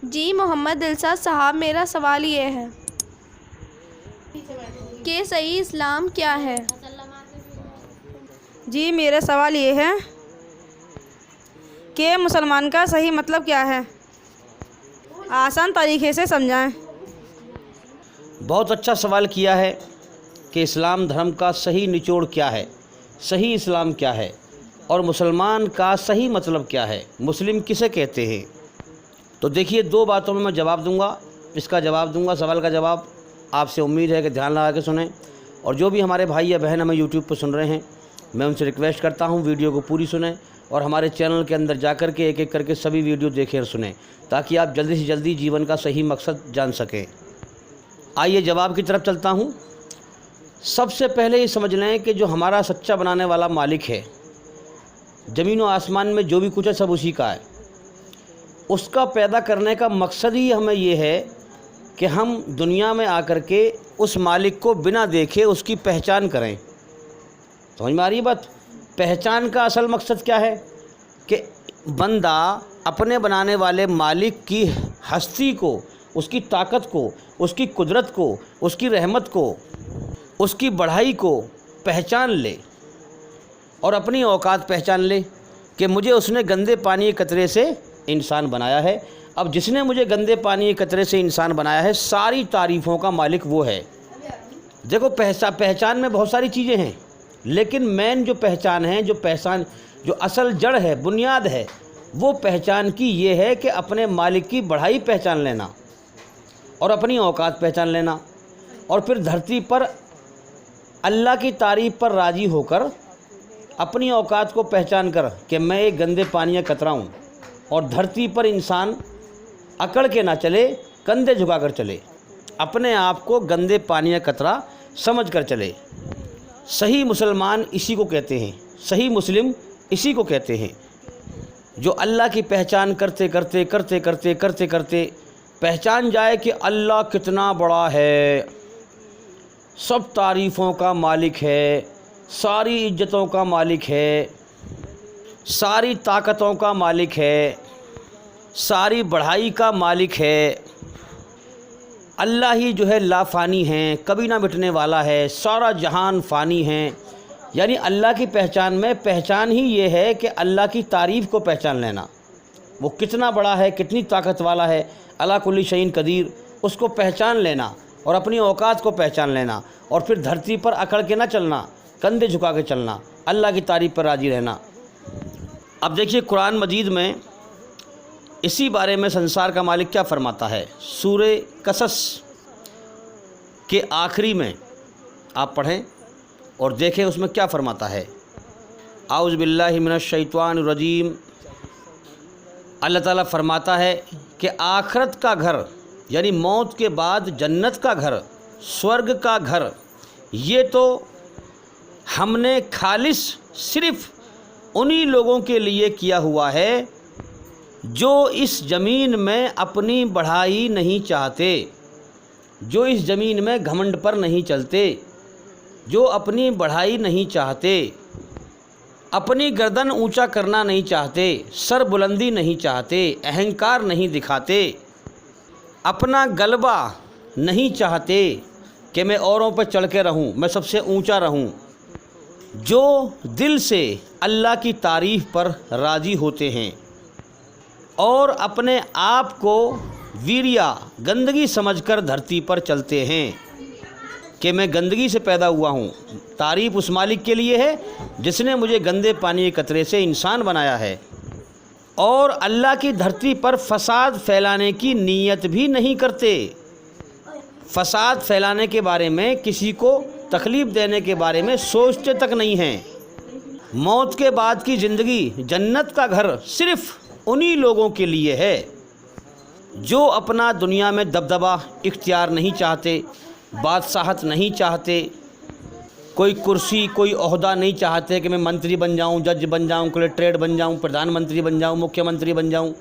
جی محمد دلشاد صاحب، میرا سوال یہ ہے کہ صحیح اسلام کیا ہے؟ جی میرا سوال یہ ہے کہ مسلمان کا صحیح مطلب کیا ہے؟ آسان طریقے سے سمجھائیں۔ بہت اچھا سوال کیا ہے کہ اسلام دھرم کا صحیح نچوڑ کیا ہے، صحیح اسلام کیا ہے، اور مسلمان کا صحیح مطلب کیا ہے، مسلم کسے کہتے ہیں؟ تو دیکھیے، دو باتوں میں جواب دوں گا، اس کا جواب دوں گا، سوال کا جواب آپ سے امید ہے کہ دھیان لگا کے سنیں، اور جو بھی ہمارے بھائی یا بہن ہمیں یوٹیوب پہ سن رہے ہیں، میں ان سے ریکویسٹ کرتا ہوں ویڈیو کو پوری سنیں اور ہمارے چینل کے اندر جا کر کے ایک ایک کر کے سبھی ویڈیو دیکھیں اور سنیں، تاکہ آپ جلدی سے جلدی جیون کا صحیح مقصد جان سکیں۔ آئیے جواب کی طرف چلتا ہوں۔ سب سے پہلے یہ سمجھ لیں کہ جو ہمارا سچا بنانے والا مالک ہے، زمین و آسمان میں جو بھی کچھ ہے سب اسی کا ہے، اس کا پیدا کرنے کا مقصد ہی ہمیں یہ ہے کہ ہم دنیا میں آ کر کے اس مالک کو بنا دیکھے اس کی پہچان کریں۔ سمجھ میں آ رہی ہے بات؟ پہچان کا اصل مقصد کیا ہے کہ بندہ اپنے بنانے والے مالک کی ہستی کو، اس کی طاقت کو، اس کی قدرت کو، اس کی رحمت کو، اس کی بڑائی کو پہچان لے اور اپنی اوقات پہچان لے کہ مجھے اس نے گندے پانی کے قطرے سے انسان بنایا ہے۔ اب جس نے مجھے گندے پانی کے قطرے سے انسان بنایا ہے، ساری تعریفوں کا مالک وہ ہے۔ دیکھو، پہچان میں بہت ساری چیزیں ہیں، لیکن مین جو پہچان ہے، جو اصل جڑ ہے، بنیاد ہے، وہ پہچان کی یہ ہے کہ اپنے مالک کی بڑائی پہچان لینا اور اپنی اوقات پہچان لینا، اور پھر دھرتی پر اللہ کی تعریف پر راضی ہو کر اپنی اوقات کو پہچان کر کہ میں ایک گندے پانی کا قطرہ ہوں، اور دھرتی پر انسان اکڑ کے نہ چلے، کندھے جھکا کر چلے، اپنے آپ کو گندے پانی کا قطرہ سمجھ کر چلے۔ صحیح مسلمان اسی کو کہتے ہیں، صحیح مسلم اسی کو کہتے ہیں جو اللہ کی پہچان کرتے کرتے کرتے کرتے کرتے کرتے پہچان جائے کہ اللہ کتنا بڑا ہے، سب تعریفوں کا مالک ہے، ساری عزتوں کا مالک ہے، ساری طاقتوں کا مالک ہے، ساری بڑائی کا مالک ہے۔ اللہ ہی جو ہے لا فانی ہیں، کبھی نہ مٹنے والا ہے، سارا جہان فانی ہیں۔ یعنی اللہ کی پہچان میں پہچان ہی یہ ہے کہ اللہ کی تعریف کو پہچان لینا، وہ کتنا بڑا ہے، کتنی طاقت والا ہے، علی کل شیء قدیر، اس کو پہچان لینا اور اپنی اوقات کو پہچان لینا، اور پھر دھرتی پر اکڑ کے نہ چلنا، کندھے جھکا کے چلنا، اللہ کی تعریف پر راضی رہنا۔ اب دیکھیے، قرآن مجید میں اسی بارے میں سنسار کا مالک کیا فرماتا ہے۔ سورہ قصص کے آخری میں آپ پڑھیں اور دیکھیں اس میں کیا فرماتا ہے۔ اعوذ باللہ من الشیطان الرجیم۔ اللہ تعالیٰ فرماتا ہے کہ آخرت کا گھر، یعنی موت کے بعد جنت کا گھر، سورگ کا گھر، یہ تو ہم نے خالص صرف انہی لوگوں کے لیے کیا ہوا ہے جو اس زمین میں اپنی بڑائی نہیں چاہتے، جو اس زمین میں گھمنڈ پر نہیں چلتے، جو اپنی بڑائی نہیں چاہتے، اپنی گردن اونچا کرنا نہیں چاہتے، سر بلندی نہیں چاہتے، اہنکار نہیں دکھاتے، اپنا غلبہ نہیں چاہتے کہ میں اوروں پر چڑھ کے رہوں، میں سب سے اونچا رہوں، جو دل سے اللہ کی تعریف پر راضی ہوتے ہیں اور اپنے آپ کو ویریا، گندگی سمجھ کر دھرتی پر چلتے ہیں کہ میں گندگی سے پیدا ہوا ہوں۔ تعریف اس مالک کے لیے ہے جس نے مجھے گندے پانی کے قطرے سے انسان بنایا ہے، اور اللہ کی دھرتی پر فساد پھیلانے کی نیت بھی نہیں کرتے۔ فساد پھیلانے کے بارے میں، کسی کو تکلیف دینے کے بارے میں سوچتے تک نہیں ہیں۔ موت کے بعد کی زندگی، جنت کا گھر، صرف انہی لوگوں کے لیے ہے جو اپنا دنیا میں دبدبہ اختیار نہیں چاہتے، بادشاہت نہیں چاہتے، کوئی کرسی، کوئی عہدہ نہیں چاہتے کہ میں منتری بن جاؤں، جج بن جاؤں، کلیکٹریٹ بن جاؤں، پردھان منتری بن جاؤں، مکھیہ منتری بن جاؤں،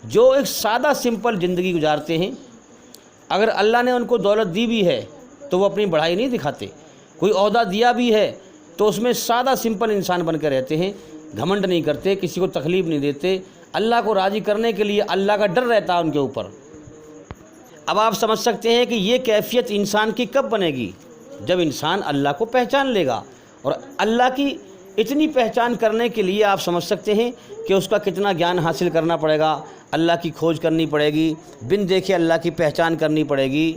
جو ایک سادہ سمپل زندگی گزارتے ہیں۔ اگر اللہ نے ان کو دولت دی بھی ہے تو وہ اپنی بڑائی نہیں دکھاتے، کوئی عہدہ دیا بھی ہے تو اس میں سادہ سمپل انسان بن کے رہتے ہیں، گھمنڈ نہیں کرتے، کسی کو تکلیف نہیں دیتے، اللہ کو راضی کرنے کے لیے اللہ کا ڈر رہتا ہے ان کے اوپر۔ اب آپ سمجھ سکتے ہیں کہ یہ کیفیت انسان کی کب بنے گی؟ جب انسان اللہ کو پہچان لے گا، اور اللہ کی اتنی پہچان کرنے کے لیے آپ سمجھ سکتے ہیں کہ اس کا کتنا گیان حاصل کرنا پڑے گا، اللہ کی کھوج کرنی پڑے گی، بن دیکھے اللہ کی پہچان کرنی پڑے گی،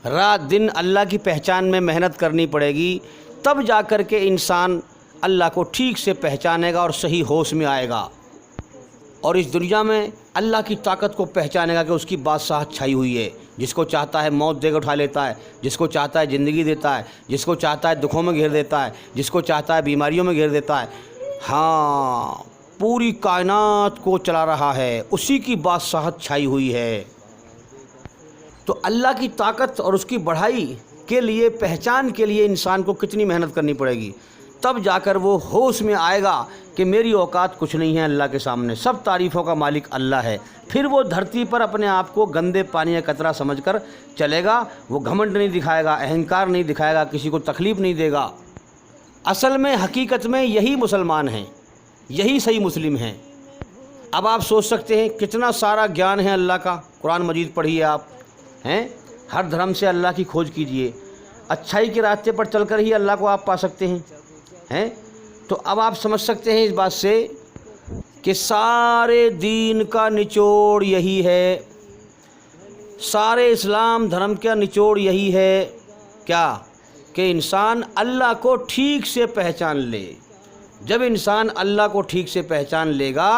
رات دن اللہ کی پہچان میں محنت کرنی پڑے گی، تب جا کر کے انسان اللہ کو ٹھیک سے پہچانے گا اور صحیح ہوش میں آئے گا، اور اس دنیا میں اللہ کی طاقت کو پہچانے گا کہ اس کی بادشاہت چھائی ہوئی ہے۔ جس کو چاہتا ہے موت دے کے اٹھا لیتا ہے، جس کو چاہتا ہے زندگی دیتا ہے، جس کو چاہتا ہے دکھوں میں گھیر دیتا ہے، جس کو چاہتا ہے بیماریوں میں گھیر دیتا ہے۔ ہاں، پوری کائنات کو چلا رہا ہے، اسی کی بادشاہت چھائی ہوئی ہے۔ تو اللہ کی طاقت اور اس کی بڑھائی کے لیے، پہچان کے لیے انسان کو کتنی محنت کرنی پڑے گی، تب جا کر وہ ہوش میں آئے گا کہ میری اوقات کچھ نہیں ہے اللہ کے سامنے، سب تعریفوں کا مالک اللہ ہے۔ پھر وہ دھرتی پر اپنے آپ کو گندے پانی کا قطرہ سمجھ کر چلے گا، وہ گھمنڈ نہیں دکھائے گا، اہنکار نہیں دکھائے گا، کسی کو تکلیف نہیں دے گا۔ اصل میں حقیقت میں یہی مسلمان ہیں، یہی صحیح مسلم ہیں۔ اب آپ سوچ سکتے ہیں کتنا سارا گیان ہے اللہ کا، قرآن مجید پڑھیے آپ، ہیں ہر دھرم سے اللہ کی کھوج کیجئے، اچھائی کے راستے پر چل کر ہی اللہ کو آپ پا سکتے ہیں۔ تو اب آپ سمجھ سکتے ہیں اس بات سے کہ سارے دین کا نچوڑ یہی ہے، سارے اسلام دھرم کا نچوڑ یہی ہے، کیا کہ انسان اللہ کو ٹھیک سے پہچان لے۔ جب انسان اللہ کو ٹھیک سے پہچان لے گا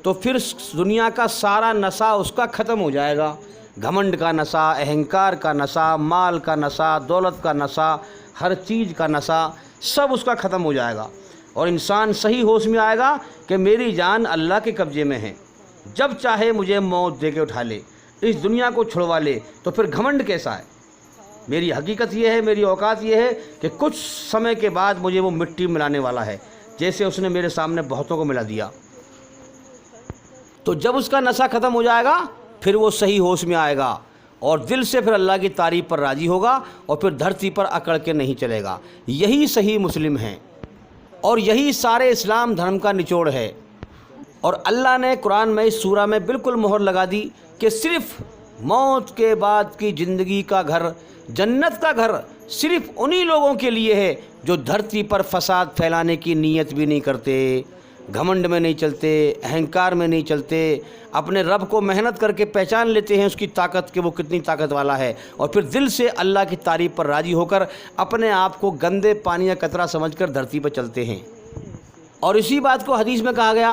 تو پھر دنیا کا سارا نشہ اس کا ختم ہو جائے گا، گھمنڈ کا نشہ، اہنکار کا نشہ، مال کا نشہ، دولت کا نشہ، ہر چیز کا نشہ سب اس کا ختم ہو جائے گا، اور انسان صحیح ہوش میں آئے گا کہ میری جان اللہ کے قبضے میں ہے، جب چاہے مجھے موت دے کے اٹھا لے، اس دنیا کو چھڑوا لے، تو پھر گھمنڈ کیسا ہے؟ میری حقیقت یہ ہے، میری اوقات یہ ہے کہ کچھ سمے کے بعد مجھے وہ مٹی ملانے والا ہے، جیسے اس نے میرے سامنے بہتوں کو ملا دیا۔ تو جب اس کا نشہ ختم ہو جائے گا پھر وہ صحیح ہوش میں آئے گا، اور دل سے پھر اللہ کی تعریف پر راضی ہوگا، اور پھر دھرتی پر اکڑ کے نہیں چلے گا۔ یہی صحیح مسلم ہیں، اور یہی سارے اسلام دھرم کا نچوڑ ہے۔ اور اللہ نے قرآن میں اس سورہ میں بالکل مہر لگا دی کہ صرف موت کے بعد کی زندگی کا گھر، جنت کا گھر صرف انہی لوگوں کے لیے ہے جو دھرتی پر فساد پھیلانے کی نیت بھی نہیں کرتے، گھمنڈ میں نہیں چلتے، اہنکار میں نہیں چلتے، اپنے رب کو محنت کر کے پہچان لیتے ہیں اس کی طاقت کہ وہ کتنی طاقت والا ہے، اور پھر دل سے اللہ کی تعریف پر راضی ہو کر اپنے آپ کو گندے پانی کا قطرہ سمجھ کر دھرتی پر چلتے ہیں۔ اور اسی بات کو حدیث میں کہا گیا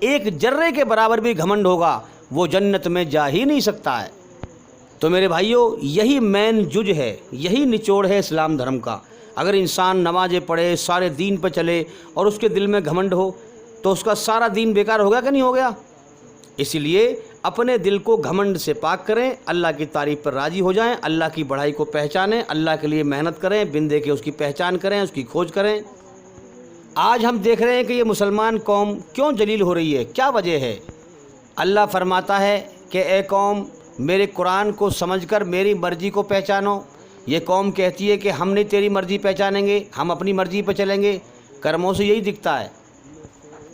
ایک ذرے کے برابر بھی گھمنڈ ہوگا وہ جنت میں جا ہی نہیں سکتا ہے۔ تو میرے بھائیوں، یہی مین جج ہے، یہی نچوڑ ہے اسلام دھرم کا۔ اگر انسان نمازیں پڑھے، سارے دین پہ چلے، اور اس کے دل میں گھمنڈ ہو تو اس کا سارا دین بیکار ہو گیا کہ نہیں ہو گیا؟ اسی لیے اپنے دل کو گھمنڈ سے پاک کریں، اللہ کی تعریف پر راضی ہو جائیں، اللہ کی بڑائی کو پہچانیں، اللہ کے لیے محنت کریں، بن دے کے اس کی پہچان کریں، اس کی کھوج کریں۔ آج ہم دیکھ رہے ہیں کہ یہ مسلمان قوم کیوں ذلیل ہو رہی ہے، کیا وجہ ہے؟ اللہ فرماتا ہے کہ اے قوم، میرے قرآن کو سمجھ کر میری مرضی کو پہچانو۔ یہ قوم کہتی ہے کہ ہم نہیں تیری مرضی پہچانیں گے، ہم اپنی مرضی پہ چلیں گے۔ کرموں سے یہی دکھتا ہے،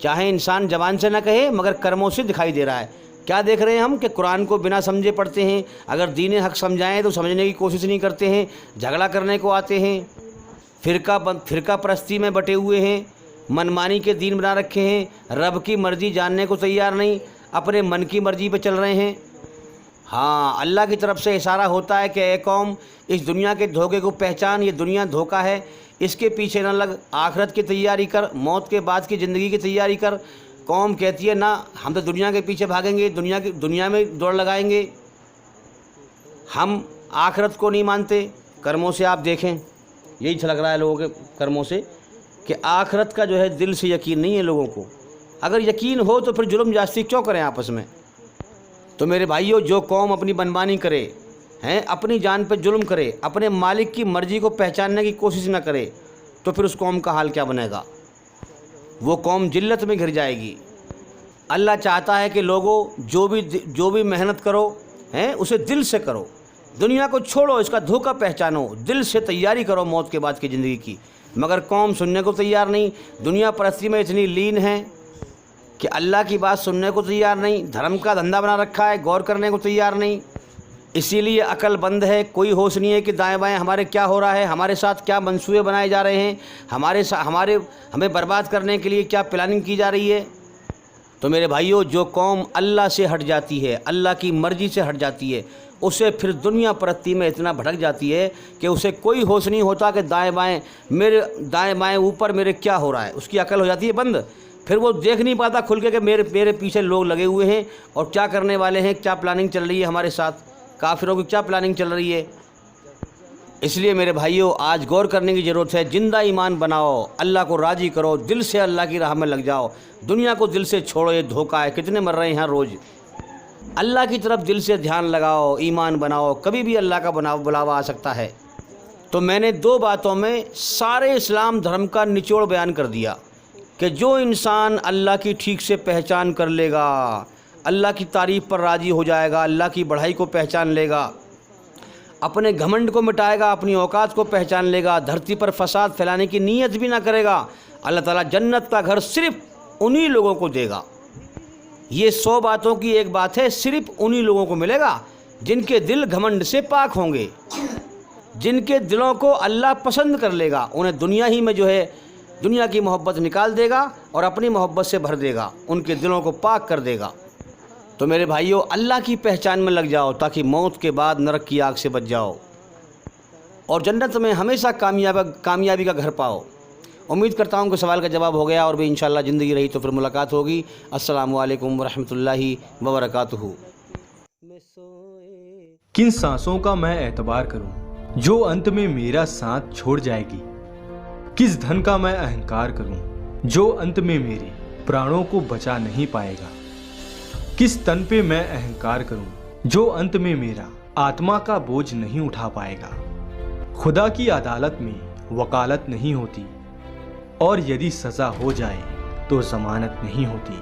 چاہے انسان زبان سے نہ کہے مگر کرموں سے دکھائی دے رہا ہے۔ کیا دیکھ رہے ہیں ہم کہ قرآن کو بنا سمجھے پڑھتے ہیں، اگر دین حق سمجھائیں تو سمجھنے کی کوشش نہیں کرتے ہیں، جھگڑا کرنے کو آتے ہیں، فرقہ پرستی میں بٹے ہوئے ہیں، منمانی کے دین بنا رکھے ہیں، رب کی مرضی جاننے کو تیار نہیں، اپنے من کی مرضی پہ چل رہے ہیں۔ ہاں، اللہ کی طرف سے اشارہ ہوتا ہے کہ اے قوم، اس دنیا کے دھوکے کو پہچان، یہ دنیا دھوکہ ہے، اس کے پیچھے نہ لگ، آخرت کی تیاری کر، موت کے بعد کی زندگی کی تیاری کر۔ قوم کہتی ہے نہ، ہم تو دنیا کے پیچھے بھاگیں گے، دنیا میں دوڑ لگائیں گے، ہم آخرت کو نہیں مانتے۔ کرموں سے آپ دیکھیں، یہی چھلک رہا ہے لوگوں کے کرموں سے کہ آخرت کا جو ہے دل سے یقین نہیں ہے لوگوں کو۔ اگر یقین ہو تو پھر جرم جاستی کیوں کریں آپس میں؟ تو میرے بھائیوں، جو قوم اپنی منمانی کرے، اپنی جان پہ ظلم کرے، اپنے مالک کی مرضی کو پہچاننے کی کوشش نہ کرے، تو پھر اس قوم کا حال کیا بنے گا؟ وہ قوم ذلت میں گھر جائے گی۔ اللہ چاہتا ہے کہ لوگوں جو بھی محنت کرو، اسے دل سے کرو، دنیا کو چھوڑو، اس کا دھوکہ پہچانو، دل سے تیاری کرو موت کے بعد کی زندگی کی، مگر قوم سننے کو تیار نہیں. دنیا پرستی میں اتنی لین ہے کہ اللہ کی بات سننے کو تیار نہیں، دھرم کا دھندا بنا رکھا ہے، غور کرنے کو تیار نہیں. اسی لیے عقل بند ہے، کوئی ہوش نہیں ہے کہ دائیں بائیں ہمارے کیا ہو رہا ہے، ہمارے ساتھ کیا منصوبے بنائے جا رہے ہیں، ہمیں برباد کرنے کے لیے کیا پلاننگ کی جا رہی ہے. تو میرے بھائیوں، جو قوم اللہ سے ہٹ جاتی ہے، اللہ کی مرضی سے ہٹ جاتی ہے، اسے پھر دنیا پرستی میں اتنا بھٹک جاتی ہے کہ اسے کوئی ہوش نہیں ہوتا کہ دائیں بائیں اوپر میرے کیا ہو رہا ہے. اس کی عقل ہو جاتی ہے بند. پھر وہ دیکھ نہیں پاتا کھل کے کہ میرے پیچھے لوگ لگے ہوئے ہیں اور کیا کرنے والے ہیں، کیا پلاننگ چل رہی ہے ہمارے ساتھ، کافروں کی کیا پلاننگ چل رہی ہے. اس لیے میرے بھائیوں، آج غور کرنے کی ضرورت ہے. زندہ ایمان بناؤ، اللہ کو راضی کرو، دل سے اللہ کی راہ میں لگ جاؤ. دنیا کو دل سے چھوڑو، یہ دھوکہ ہے. کتنے مر رہے ہیں روز. اللہ کی طرف دل سے دھیان لگاؤ، ایمان بناؤ. کبھی بھی اللہ کا بلاوا آ سکتا ہے. تو میں نے 2 باتوں میں سارے اسلام دھرم کا نچوڑ بیان کر دیا کہ جو انسان اللہ کی ٹھیک سے پہچان کر لے گا، اللہ کی تعریف پر راضی ہو جائے گا، اللہ کی بڑائی کو پہچان لے گا، اپنے گھمنڈ کو مٹائے گا، اپنی اوقات کو پہچان لے گا، دھرتی پر فساد پھیلانے کی نیت بھی نہ کرے گا، اللہ تعالیٰ جنت کا گھر صرف انہی لوگوں کو دے گا. یہ 100 باتوں کی ایک بات ہے، صرف انہی لوگوں کو ملے گا جن کے دل گھمنڈ سے پاک ہوں گے، جن کے دلوں کو اللہ پسند کر لے گا. انہیں دنیا ہی میں دنیا کی محبت نکال دے گا اور اپنی محبت سے بھر دے گا، ان کے دلوں کو پاک کر دے گا. تو میرے بھائیوں، اللہ کی پہچان میں لگ جاؤ تاکہ موت کے بعد نرک کی آگ سے بچ جاؤ اور جنت میں ہمیشہ کامیابی کا گھر پاؤ. امید کرتا ہوں کہ سوال کا جواب ہو گیا، اور بھی انشاءاللہ زندگی رہی تو پھر ملاقات ہوگی. السلام علیکم ورحمۃ اللہ وبرکاتہ. کن سانسوں کا میں اعتبار کروں جو انت میں میرا ساتھ چھوڑ جائے گی؟ کس دھن کا میں اہنکار کروں جو انت میں میرے پرانوں کو بچا نہیں پائے گا؟ کس تن پہ میں اہنکار کروں جو انت میں میرا آتما کا بوجھ نہیں اٹھا پائے گا؟ خدا کی عدالت میں وکالت نہیں ہوتی، اور یدی سزا ہو جائے تو ضمانت نہیں ہوتی.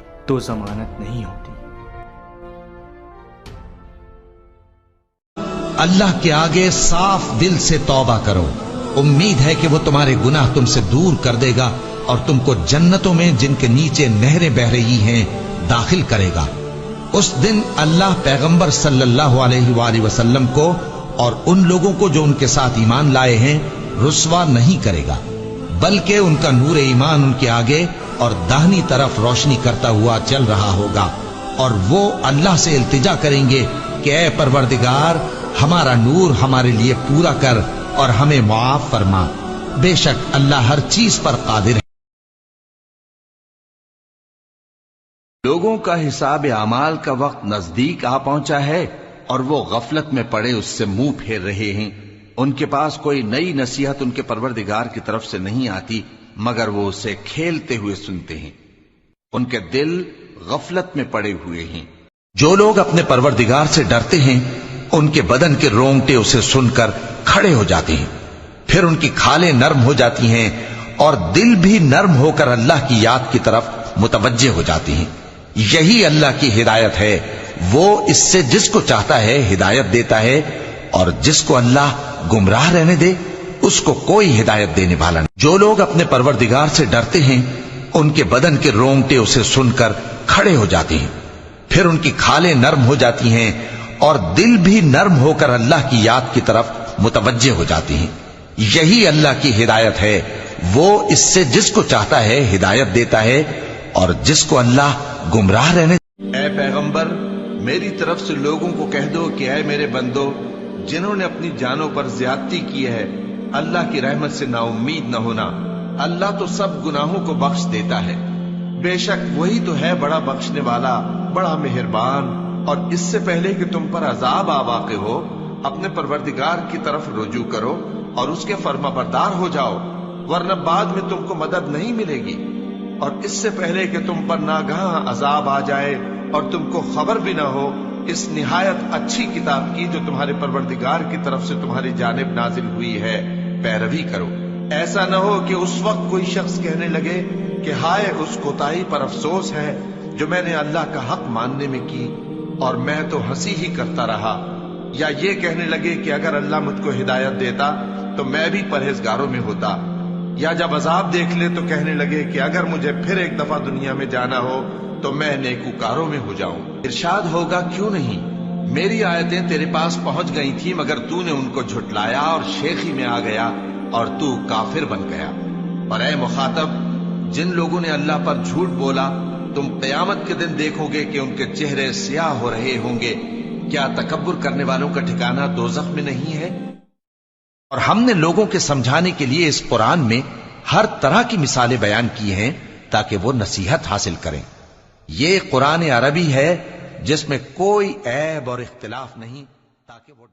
اللہ کے آگے صاف دل سے توبہ کرو، امید ہے کہ وہ تمہارے گناہ تم سے دور کر دے گا اور تم کو جنتوں میں جن کے نیچے نہریں بہہ رہی ہیں داخل کرے گا. اس دن اللہ پیغمبر صلی اللہ علیہ وآلہ وسلم کو اور ان لوگوں کو جو ان کے ساتھ ایمان لائے ہیں رسوا نہیں کرے گا، بلکہ ان کا نور ایمان ان کے آگے اور داہنی طرف روشنی کرتا ہوا چل رہا ہوگا، اور وہ اللہ سے التجا کریں گے کہ اے پروردگار، ہمارا نور ہمارے لیے پورا کر اور ہمیں معاف فرما، بے شک اللہ ہر چیز پر قادر ہے. لوگوں کا حساب اعمال کا وقت نزدیک آ پہنچا ہے اور وہ غفلت میں پڑے اس سے منہ پھیر رہے ہیں. ان کے پاس کوئی نئی نصیحت ان کے پروردگار کی طرف سے نہیں آتی مگر وہ اسے کھیلتے ہوئے سنتے ہیں. ان کے دل غفلت میں پڑے ہوئے ہیں. جو لوگ اپنے پروردگار سے ڈرتے ہیں ان کے بدن کے رونگٹے اسے سن کر کھڑے ہو جاتے ہیں، پھر ان کی کھالیں نرم ہو جاتی ہیں اور دل بھی نرم ہو کر اللہ کی یاد کی طرف متوجہ ہو جاتے ہیں. یہی اللہ کی ہدایت ہے، وہ اس سے جس کو چاہتا ہے ہدایت دیتا ہے، اور جس کو اللہ گمراہ رہنے دے اس کو کوئی ہدایت دینے والا نہیں. جو لوگ اپنے پروردگار سے ڈرتے ہیں ان کے بدن کے رونگٹے اسے سن کر کھڑے ہو جاتے ہیں، پھر ان کی کھالیں نرم ہو جاتی ہیں اور دل بھی نرم ہو کر اللہ کی یاد کی طرف متوجہ ہو جاتے ہیں. یہی اللہ کی ہدایت ہے، وہ اس سے جس کو چاہتا ہے ہدایت دیتا ہے، اور جس کو اللہ گمراہ رہنے. اے پیغمبر، میری طرف سے لوگوں کو کہہ دو کہ اے میرے بندو، جنہوں نے اپنی جانوں پر زیادتی کی ہے اللہ کی رحمت سے نا امید نہ ہونا. اللہ تو سب گناہوں کو بخش دیتا ہے، بے شک وہی تو ہے بڑا بخشنے والا، بڑا مہربان. اور اس سے پہلے کہ تم پر عذاب آ واقع ہو اپنے پروردگار کی طرف رجوع کرو اور اس کے فرما بردار ہو جاؤ، ورنہ بعد میں تم کو مدد نہیں ملے گی. اور اس سے پہلے کہ تم پر ناگہاں عذاب آ جائے اور تم کو خبر بھی نہ ہو اس نہایت اچھی کتاب کی جو تمہارے پروردگار کی طرف سے تمہاری جانب نازل ہوئی ہے پیروی کرو. ایسا نہ ہو کہ اس وقت کوئی شخص کہنے لگے کہ ہائے اس کوتاہی پر افسوس ہے جو میں نے اللہ کا حق ماننے میں کی اور میں تو ہنسی ہی کرتا رہا، یا یہ کہنے لگے کہ اگر اللہ مجھ کو ہدایت دیتا تو میں بھی پرہیزگاروں میں ہوتا. یا جب عذاب دیکھ لے تو کہنے لگے کہ اگر مجھے پھر ایک دفعہ دنیا میں جانا ہو تو میں نیکوکاروں میں ہو جاؤں۔ ارشاد ہوگا کیوں نہیں، میری آیتیں تیرے پاس پہنچ گئی تھی مگر تو نے ان کو جھٹلایا اور شیخی میں آ گیا اور تو کافر بن گیا۔ اور اے مخاطب، جن لوگوں نے اللہ پر جھوٹ بولا تم قیامت کے دن دیکھو گے کہ ان کے چہرے سیاہ ہو رہے ہوں گے۔ کیا تکبر کرنے والوں کا ٹھکانہ دوزخ میں نہیں ہے؟ اور ہم نے لوگوں کے سمجھانے کے لیے اس قرآن میں ہر طرح کی مثالیں بیان کی ہیں تاکہ وہ نصیحت حاصل کریں۔ یہ قرآن عربی ہے جس میں کوئی عیب اور اختلاف نہیں، تاکہ وہ